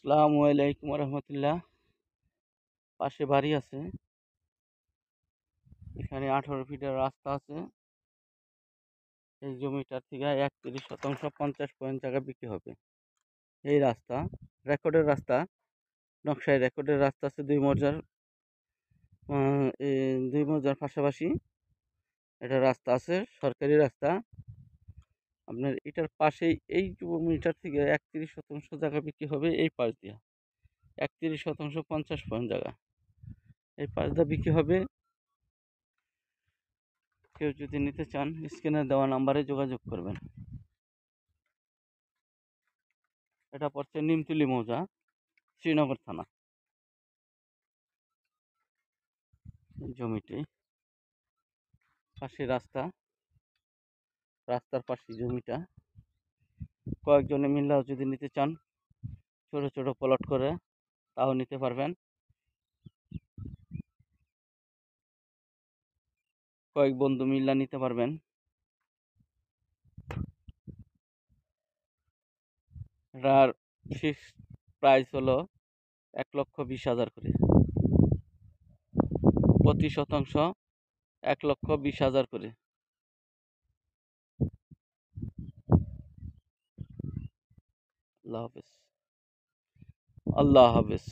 আসসালামু আলাইকুম রহমতুল্লাহ। পাশে বাড়ি আছে, এখানে 18 ফিটের রাস্তা আছে। এই জমিটার থেকে 31% 50 পয়েন্ট জায়গা বিক্রি হবে। এই রাস্তা রেকর্ডের রাস্তা, নকশায় রেকর্ডের রাস্তা আছে 2 মৌজার, 2 মৌজার পাশাপাশি এটা রাস্তা আছে, সরকারি রাস্তা। আপনার এটার পাশেই এই জমিটার থেকে 31% জায়গা বিক্রি হবে এই পাশ দিয়া। 31% 50 পয়েন্ট জায়গা এই পাশ দিয়ে বিক্রি হবে। কেউ যদি নিতে চান স্ক্রিনে দেওয়া নাম্বারে যোগাযোগ করবেন। এটা পড়ছে নিমতলি মৌজা, শ্রীনগর থানা। জমিটি পাশে রাস্তা, রাস্তার পাশে জমিটা। কয়েকজনে মিললেও যদি নিতে চান ছোট ছোট প্লট করে তাও নিতে পারবেন। কয়েক বন্ধু মিল্লা নিতে পারবেন। এটার ফিক্স প্রাইস হলো 1,20,000 করে, প্রতি শতাংশ 1,20,000 করে। আল্লাহ হাফেজ। আল্লাহ হাফেজ।